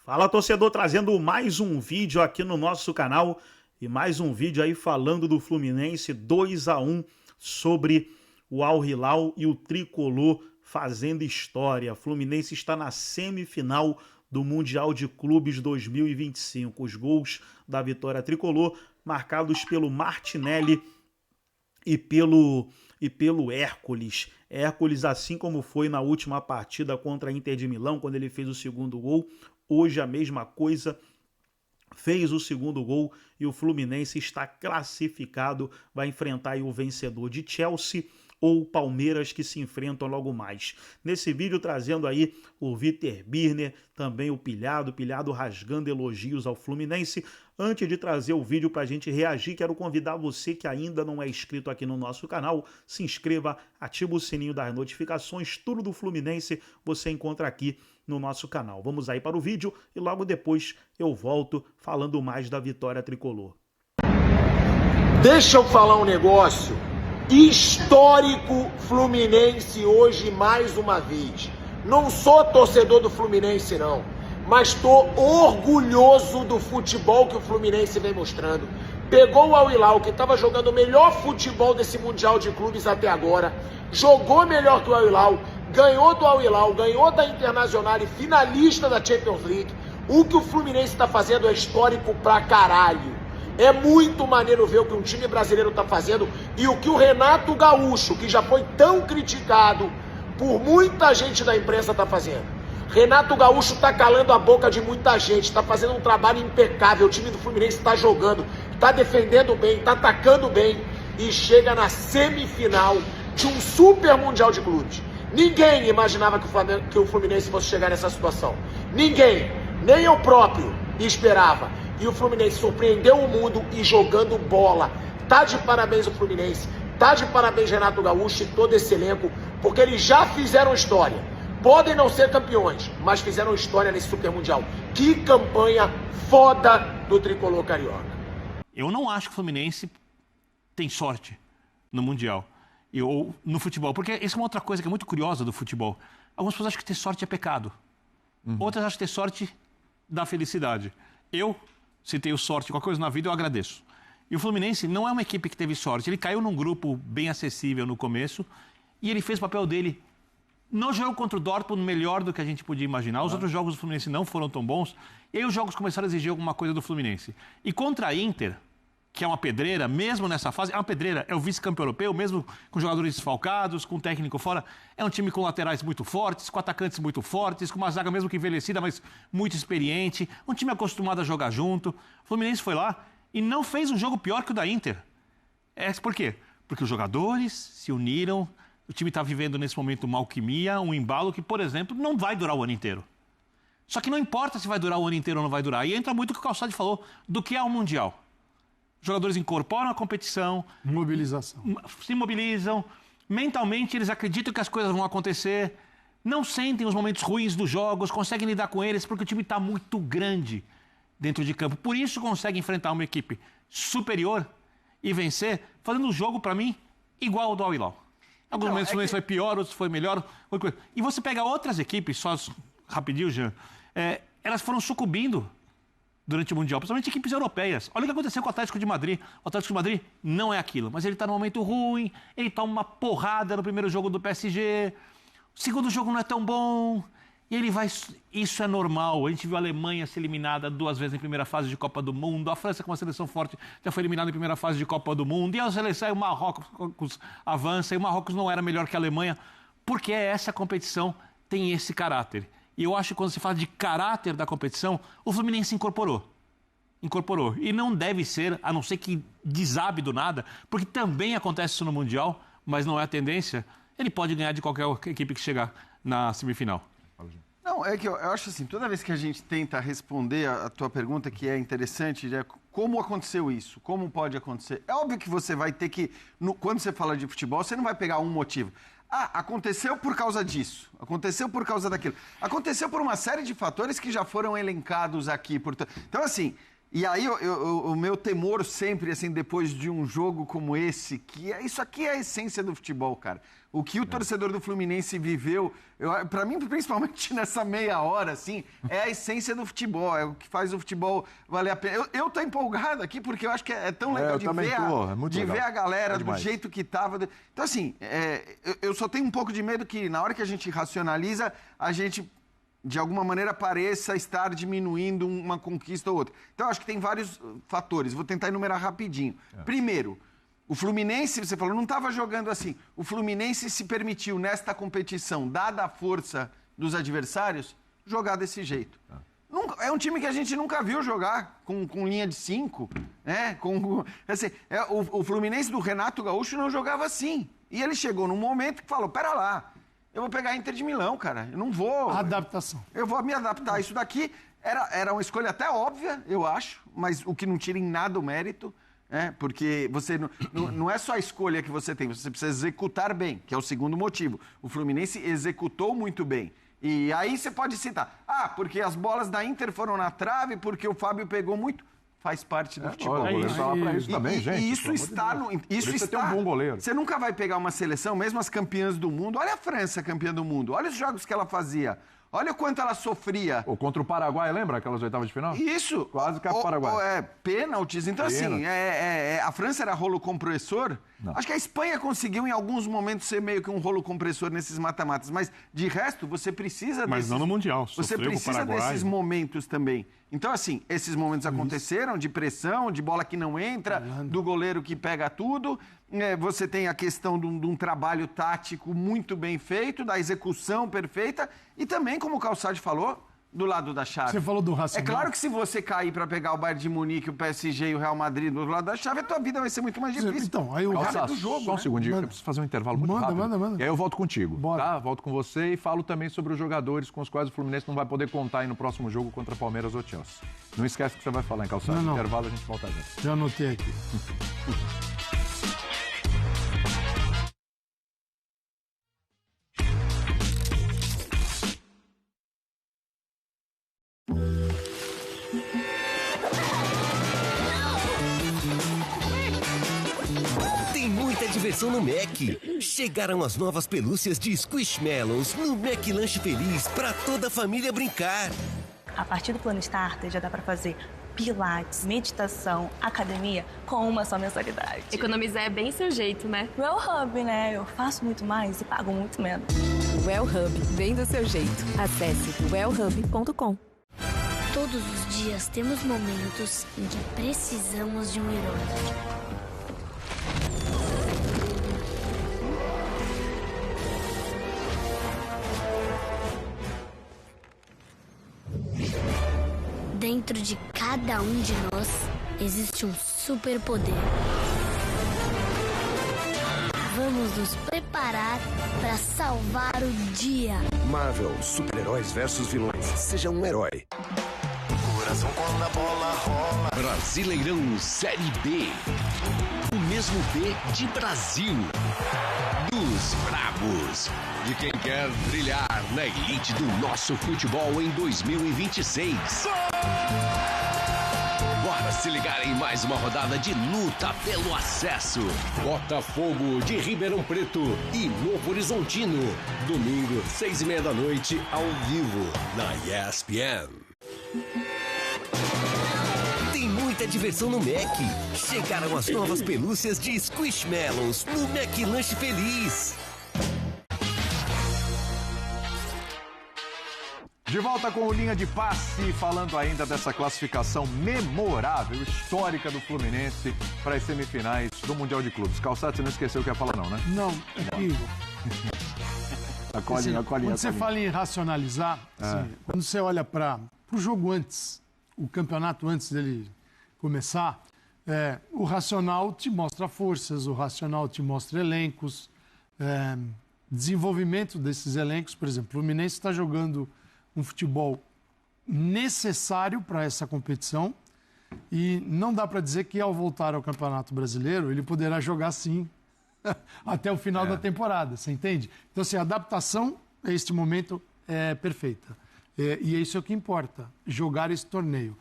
Fala, torcedor, trazendo mais um vídeo aqui no nosso canal e mais um vídeo aí falando do Fluminense 2-1 sobre o Al Hilal e o Tricolor fazendo história. O Fluminense está na semifinal do Mundial de Clubes 2025. Os gols da vitória tricolor marcados pelo Martinelli e pelo Hércules. Hércules, assim como foi na última partida contra a Inter de Milão, quando ele fez o segundo gol, hoje a mesma coisa, fez o segundo gol e o Fluminense está classificado, vai enfrentar aí o vencedor de Chelsea ou o Palmeiras, que se enfrentam logo mais. Nesse vídeo trazendo aí o Vitor Birner, também o Pilhado rasgando elogios ao Fluminense. Antes de trazer o vídeo para a gente reagir, quero convidar você que ainda não é inscrito aqui no nosso canal, se inscreva, ativa o sininho das notificações, tudo do Fluminense você encontra aqui no nosso canal. Vamos aí para o vídeo e logo depois eu volto falando mais da vitória tricolor. Deixa eu falar um negócio. Histórico Fluminense hoje mais uma vez. Não sou torcedor do Fluminense não, mas estou orgulhoso do futebol que o Fluminense vem mostrando. Pegou o Al Hilal, que estava jogando o melhor futebol desse Mundial de Clubes até agora, jogou melhor que o Al Hilal, ganhou do Al Hilal, ganhou da Internacional e finalista da Champions League. O que o Fluminense está fazendo é histórico pra caralho. É muito maneiro ver o que um time brasileiro está fazendo e o que o Renato Gaúcho, que já foi tão criticado por muita gente da imprensa, está fazendo. Renato Gaúcho está calando a boca de muita gente, está fazendo um trabalho impecável. O time do Fluminense está jogando, está defendendo bem, está atacando bem e chega na semifinal de um super mundial de clubes. Ninguém imaginava que o Fluminense fosse chegar nessa situação. Ninguém, nem eu próprio, esperava. E o Fluminense surpreendeu o mundo e jogando bola. Tá de parabéns o Fluminense, tá de parabéns Renato Gaúcho e todo esse elenco, porque eles já fizeram história. Podem não ser campeões, mas fizeram história nesse Super Mundial. Que campanha foda do tricolor carioca. Eu não acho que o Fluminense tem sorte no Mundial ou no futebol, porque essa é uma outra coisa que é muito curiosa do futebol. Algumas pessoas acham que ter sorte é pecado. Outras acham que ter sorte dá felicidade. Se tenho sorte, qualquer coisa na vida, eu agradeço. E o Fluminense não é uma equipe que teve sorte. Ele caiu num grupo bem acessível no começo e ele fez o papel dele no jogo contra o Dortmund melhor do que a gente podia imaginar. Os outros jogos do Fluminense não foram tão bons. E aí os jogos começaram a exigir alguma coisa do Fluminense. E contra a Inter, que é uma pedreira, mesmo nessa fase, é uma pedreira, é o vice-campeão europeu, mesmo com jogadores desfalcados, com técnico fora, é um time com laterais muito fortes, com atacantes muito fortes, com uma zaga mesmo que envelhecida, mas muito experiente, um time acostumado a jogar junto. O Fluminense foi lá e não fez um jogo pior que o da Inter. Por quê? Porque os jogadores se uniram, o time está vivendo nesse momento uma alquimia, um embalo que, por exemplo, não vai durar o ano inteiro. Só que não importa se vai durar o ano inteiro ou não vai durar. E entra muito o que o Calçade falou do que é o Mundial. Os jogadores incorporam a competição. Mobilização. Se mobilizam. Mentalmente, eles acreditam que as coisas vão acontecer. Não sentem os momentos ruins dos jogos. Conseguem lidar com eles porque o time está muito grande dentro de campo. Por isso consegue enfrentar uma equipe superior e vencer, fazendo o jogo, para mim, igual ao do Al Hilal. Em alguns momentos o Fluminense foi pior, outros foi melhor. E você pega outras equipes, só rapidinho, Jean, elas foram sucumbindo durante o Mundial, principalmente equipes europeias. Olha o que aconteceu com o Atlético de Madrid. O Atlético de Madrid não é aquilo, mas ele está num momento ruim, ele toma uma porrada no primeiro jogo do PSG, o segundo jogo não é tão bom, e ele vai... Isso é normal. A gente viu a Alemanha ser eliminada 2 vezes em primeira fase de Copa do Mundo, a França, com uma seleção forte, já foi eliminada em primeira fase de Copa do Mundo, e a seleção, o Marrocos avança, e o Marrocos não era melhor que a Alemanha, porque essa competição tem esse caráter. E eu acho que quando se fala de caráter da competição, o Fluminense incorporou. E não deve ser, a não ser que desabe do nada, porque também acontece isso no Mundial, mas não é a tendência. Ele pode ganhar de qualquer equipe que chegar na semifinal. Não, é que eu acho assim, toda vez que a gente tenta responder a tua pergunta, que é interessante, como aconteceu isso? Como pode acontecer? É óbvio que você vai ter que, quando você fala de futebol, você não vai pegar um motivo. Aconteceu por causa disso, aconteceu por causa daquilo. Aconteceu por uma série de fatores que já foram elencados aqui. Então, assim, E aí, o meu temor sempre, assim, depois de um jogo como esse, isso aqui é a essência do futebol, cara. O que o torcedor do Fluminense viveu, para mim, principalmente nessa meia hora, assim, é a essência do futebol, é o que faz o futebol valer a pena. Eu tô empolgado aqui porque eu acho que é tão legal de ver a galera do jeito que tava. Então, assim, eu só tenho um pouco de medo que na hora que a gente racionaliza, a gente, de alguma maneira, pareça estar diminuindo uma conquista ou outra. Então, eu acho que tem vários fatores. Vou tentar enumerar rapidinho. Primeiro, o Fluminense, você falou, não estava jogando assim. O Fluminense se permitiu, nesta competição, dada a força dos adversários, jogar desse jeito. É um time que a gente nunca viu jogar com linha de 5. Né? Assim, o Fluminense do Renato Gaúcho não jogava assim. E ele chegou num momento que falou, pera lá, eu vou pegar a Inter de Milão, cara. Eu não vou... Adaptação. Eu vou me adaptar a isso daqui. Era uma escolha até óbvia, eu acho, mas o que não tira em nada o mérito... porque você não é só a escolha que você tem, você precisa executar bem, que é o segundo motivo. O Fluminense executou muito bem. E aí você pode citar, porque as bolas da Inter foram na trave, porque o Fábio pegou muito. Faz parte do futebol. Olha, Isso. falar pra isso também, gente. E isso está no... Isso você tem um bom goleiro. Você nunca vai pegar uma seleção, mesmo as campeãs do mundo. Olha a França, campeã do mundo. Olha os jogos que ela fazia. Olha o quanto ela sofria. Ou contra o Paraguai, lembra aquelas oitavas de final? Isso. Quase que o Paraguai. Pênaltis. Então, assim, a França era rolo compressor. Não. Acho que a Espanha conseguiu, em alguns momentos, ser meio que um rolo compressor nesses mata-matas. Mas, de resto, você precisa Mas não no Mundial. Você precisa desses momentos também. Então, assim, esses momentos aconteceram, de pressão, de bola que não entra, do goleiro que pega tudo. Você tem a questão de um trabalho tático muito bem feito, da execução perfeita. E também, como o Calçade falou, do lado da chave. Você falou do racional. É claro que se você cair para pegar o Bayern de Munique, o PSG e o Real Madrid do outro lado da chave, a tua vida vai ser muito mais difícil. Então, aí o Calçado, do jogo, só um segundinho, eu preciso fazer um intervalo muito rápido. Manda. E aí eu volto contigo, Bora. tá? Volto com você e falo também sobre os jogadores com os quais o Fluminense não vai poder contar aí no próximo jogo contra Palmeiras ou Chelsea. Não esquece o que você vai falar, hein, Calçado? Não. Intervalo, a gente volta já. Já anotei aqui. Diversão no Mac. Chegaram as novas pelúcias de Squishmallows no Mac Lanche Feliz para toda a família brincar. A partir do plano Starter já dá para fazer pilates, meditação, academia com uma só mensalidade. Economizar é bem seu jeito, né? Well Hub, né? Eu faço muito mais e pago muito menos. Well Hub, vem do seu jeito. Acesse wellhub.com. Todos os dias temos momentos em que precisamos de um herói. Dentro de cada um de nós existe um superpoder. Vamos nos preparar para salvar o dia. Marvel, super-heróis versus vilões. Seja um herói. Coração quando a bola rola. Brasileirão Série B. O mesmo B de Brasil. Dos brabos. De quem quer brilhar na elite do nosso futebol em 2026. Bora se ligar em mais uma rodada de luta pelo acesso. Botafogo de Ribeirão Preto e Novo Horizontino. Domingo, 6:30 da noite, ao vivo, na ESPN. Tem muita diversão no Mac. Chegaram as novas pelúcias de Squishmallows no Mac Lanche Feliz. De volta com o Linha de Passe, falando ainda dessa classificação memorável, histórica do Fluminense para as semifinais do Mundial de Clubes. Calçado, você não esqueceu o que ia falar não, né? Não, é que... A colinha. Quando você fala em racionalizar, assim, quando você olha para o jogo antes, o campeonato antes dele começar, o racional te mostra forças, o racional te mostra elencos, desenvolvimento desses elencos. Por exemplo, o Fluminense está jogando um futebol necessário para essa competição e não dá para dizer que ao voltar ao Campeonato Brasileiro ele poderá jogar sim até o final da temporada, você entende? Então, assim, a adaptação a este momento é perfeita. E é isso que importa, jogar esse torneio.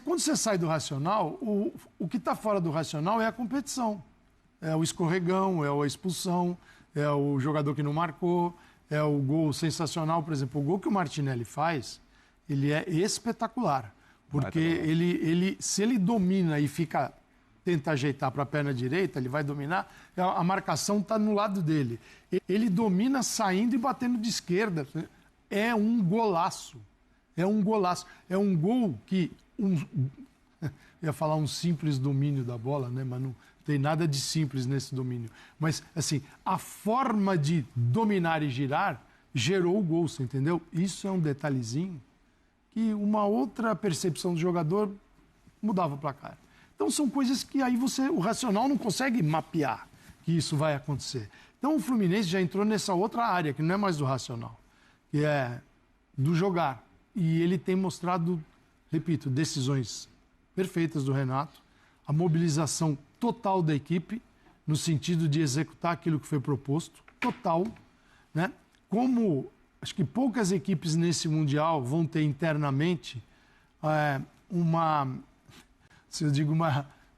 Quando você sai do racional, o que está fora do racional é a competição. É o escorregão, é a expulsão, é o jogador que não marcou, é o gol sensacional. Por exemplo, o gol que o Martinelli faz, ele é espetacular. Porque se ele domina e tenta ajeitar para a perna direita, ele vai dominar, a marcação está no lado dele. Ele domina saindo e batendo de esquerda. É um golaço. É um golaço. É um gol que... Eu ia falar um simples domínio da bola, né? Mas não tem nada de simples nesse domínio. Mas, assim, a forma de dominar e girar gerou o gol, você entendeu? Isso é um detalhezinho que uma outra percepção do jogador mudava o placar. Então, são coisas que aí o racional não consegue mapear que isso vai acontecer. Então, o Fluminense já entrou nessa outra área, que não é mais do racional, que é do jogar. E ele tem mostrado, repito, decisões perfeitas do Renato, a mobilização total da equipe, no sentido de executar aquilo que foi proposto, total, né? Como acho que poucas equipes nesse Mundial vão ter internamente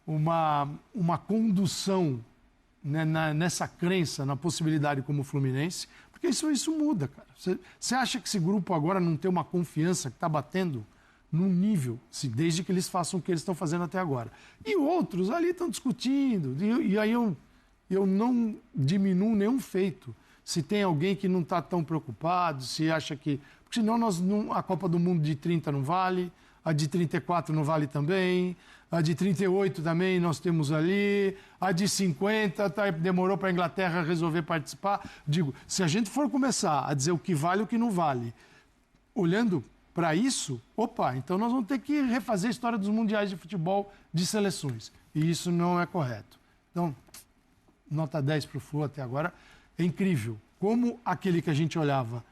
uma condução, né, nessa crença, na possibilidade como o Fluminense, porque isso muda, cara. Você acha que esse grupo agora não tem uma confiança que está batendo num nível, desde que eles façam o que eles estão fazendo até agora. E outros ali estão discutindo, e aí eu não diminuo nenhum feito. Se tem alguém que não está tão preocupado, se acha que... Porque senão a Copa do Mundo de 30 não vale, a de 34 não vale também, a de 38 também nós temos ali, a de 50 demorou para a Inglaterra resolver participar. Digo, se a gente for começar a dizer o que vale e o que não vale, olhando para isso, então nós vamos ter que refazer a história dos mundiais de futebol de seleções. E isso não é correto. Então, nota 10 para o Flu até agora. É incrível como aquele que a gente olhava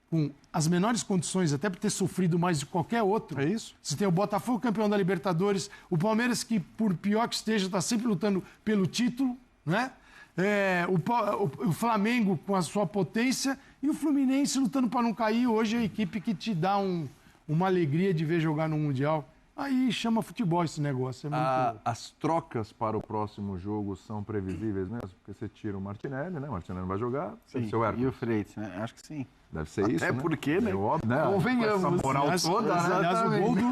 com as menores condições, até por ter sofrido mais de qualquer outro. É isso. Você tem o Botafogo campeão da Libertadores, o Palmeiras que, por pior que esteja, está sempre lutando pelo título, né? O Flamengo com a sua potência e o Fluminense lutando para não cair. Hoje é a equipe que te dá uma alegria de ver jogar no Mundial. Aí chama futebol esse negócio. É muito... As trocas para o próximo jogo são previsíveis mesmo? Porque você tira o Martinelli, né? O Martinelli não vai jogar. Sim, seu Hércules. E o Freitas, né? Acho que sim. Deve ser isso, né? Porque, né? Óbvio, né? Convenhamos. Essa moral toda, aliás,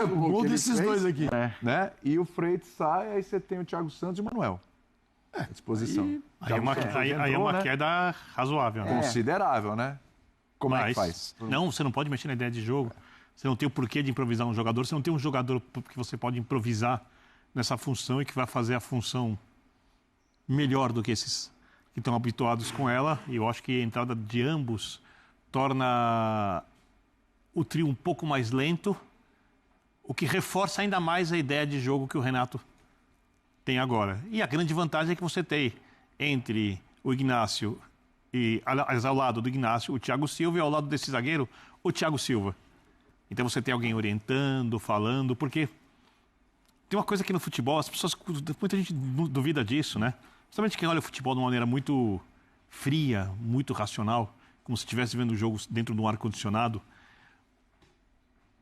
o gol desses dois aqui. Né? E o Freitas sai, aí você tem o Thiago Santos e o Manuel. À disposição. Aí é uma queda razoável. Né? Considerável, né? Como é que faz? Não, você não pode mexer na ideia de jogo. Você não tem o porquê de improvisar um jogador. Você não tem um jogador que você pode improvisar nessa função e que vai fazer a função melhor do que esses que estão habituados com ela. E eu acho que a entrada de ambos torna o trio um pouco mais lento, o que reforça ainda mais a ideia de jogo que o Renato tem agora. E a grande vantagem é que você tem entre o Ignacio e, ao lado do Ignacio, o Thiago Silva, e ao lado desse zagueiro, o Thiago Silva. Então você tem alguém orientando, falando, porque tem uma coisa aqui no futebol, as pessoas, muita gente duvida disso, né? Principalmente quem olha o futebol de uma maneira muito fria, muito racional, como se estivesse vendo o jogo dentro de um ar-condicionado.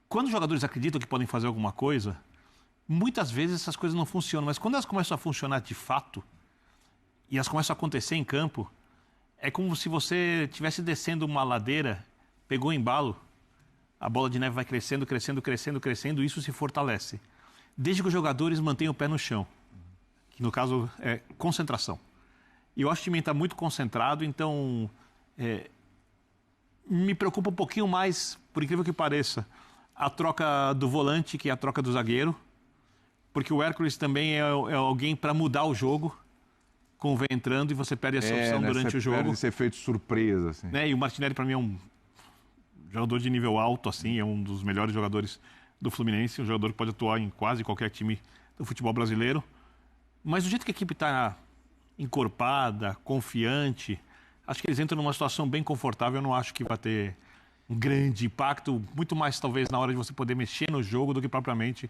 Quando os jogadores acreditam que podem fazer alguma coisa, muitas vezes essas coisas não funcionam, mas quando elas começam a funcionar de fato, e elas começam a acontecer em campo, é como se você estivesse descendo uma ladeira, pegou embalo, a bola de neve vai crescendo, crescendo, crescendo, crescendo, e isso se fortalece. Desde que os jogadores mantenham o pé no chão, que no caso é concentração. E eu acho que o time está muito concentrado, então me preocupa um pouquinho mais, por incrível que pareça, a troca do volante, que é a troca do zagueiro, porque o Hércules também é alguém para mudar o jogo, vem entrando e você perde essa opção durante o jogo. Perde esse efeito surpresa, assim. E o Martinelli, para mim, é um jogador de nível alto, assim, é um dos melhores jogadores do Fluminense, um jogador que pode atuar em quase qualquer time do futebol brasileiro. Mas do jeito que a equipe está encorpada, confiante, acho que eles entram numa situação bem confortável. Eu não acho que vai ter um grande impacto, muito mais talvez na hora de você poder mexer no jogo do que propriamente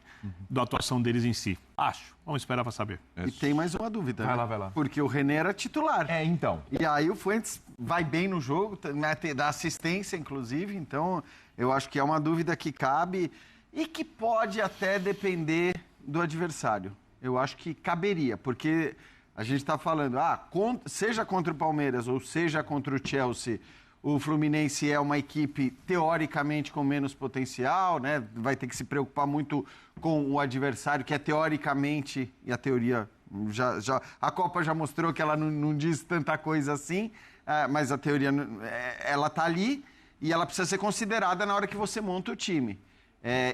da atuação deles em si. Acho. Vamos esperar para saber. E tem mais uma dúvida. Vai lá. Porque o René era titular. Então. E aí o Fuentes vai bem no jogo, dá assistência, inclusive. Então, eu acho que é uma dúvida que cabe. e que pode até depender do adversário. Eu acho que caberia, porque a gente está falando, seja contra o Palmeiras ou seja contra o Chelsea, o Fluminense é uma equipe teoricamente com menos potencial, né? Vai ter que se preocupar muito com o adversário, que é teoricamente, e a teoria, a Copa já mostrou que ela não diz tanta coisa assim, mas a teoria, ela está ali e ela precisa ser considerada na hora que você monta o time.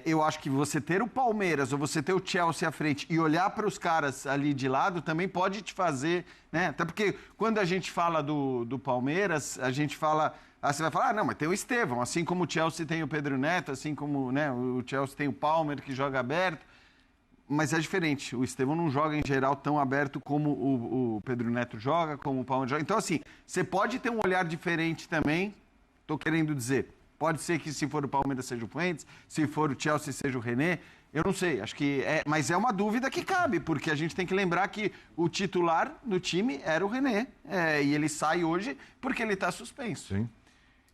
Eu acho que você ter o Palmeiras ou você ter o Chelsea à frente e olhar para os caras ali de lado também pode te fazer, né? Até porque quando a gente fala do Palmeiras, a gente fala, você vai falar, não, mas tem o Estevão, assim como o Chelsea tem o Pedro Neto, assim como, né, o Chelsea tem o Palmer que joga aberto, mas é diferente. O Estevão não joga em geral tão aberto como o Pedro Neto joga, como o Palmer joga. Então, assim, você pode ter um olhar diferente também, tô querendo dizer. Pode ser que se for o Palmeiras seja o Fuentes, se for o Chelsea seja o René, eu não sei, acho que mas é uma dúvida que cabe, porque a gente tem que lembrar que o titular do time era o René, e ele sai hoje porque ele está suspenso. Sim.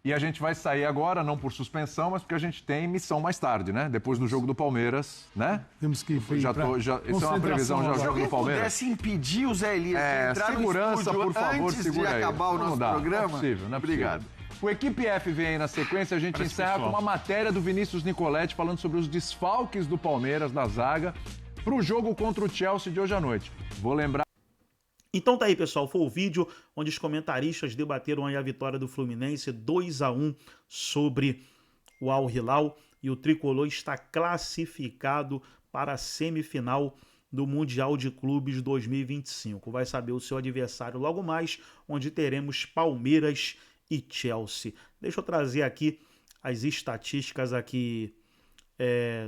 E a gente vai sair agora, não por suspensão, mas porque a gente tem missão mais tarde, né? Depois do jogo do Palmeiras, né? Temos que ir isso é uma previsão, já o jogo do Palmeiras. Se pudesse impedir o Zé Elias de entrar segurança, no por favor, antes segura de aí. acabar o nosso programa. Não é possível, não é Obrigado. possível. O Equipe F vem aí na sequência, a gente encerra com uma matéria do Vinícius Nicoletti falando sobre os desfalques do Palmeiras na zaga para o jogo contra o Chelsea de hoje à noite. Vou lembrar... Então tá aí, pessoal, foi o vídeo onde os comentaristas debateram aí a vitória do Fluminense 2-1 sobre o Al Hilal e o Tricolor está classificado para a semifinal do Mundial de Clubes 2025. Vai saber o seu adversário logo mais, onde teremos Palmeiras e Chelsea. Deixa eu trazer aqui as estatísticas aqui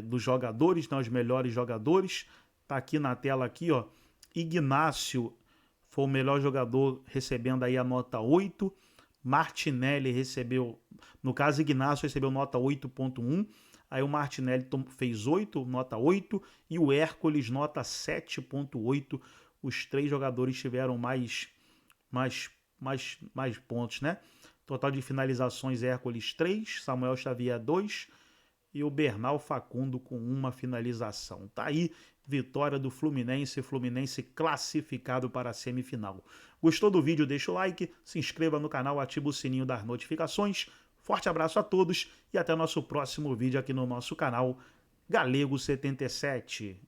dos jogadores, né, os melhores jogadores. Tá aqui na tela aqui, ó. Ignácio foi o melhor jogador, recebendo aí a nota 8. Martinelli recebeu, no caso Ignácio recebeu nota 8.1. Aí o Martinelli fez 8, nota 8, e o Hércules nota 7.8. Os três jogadores tiveram mais pontos, né? Total de finalizações, Hércules 3, Samuel Xavier 2 e o Bernal Facundo com uma finalização. Tá aí, vitória do Fluminense classificado para a semifinal. Gostou do vídeo? Deixa o like, se inscreva no canal, ativa o sininho das notificações. Forte abraço a todos e até nosso próximo vídeo aqui no nosso canal Galego 77.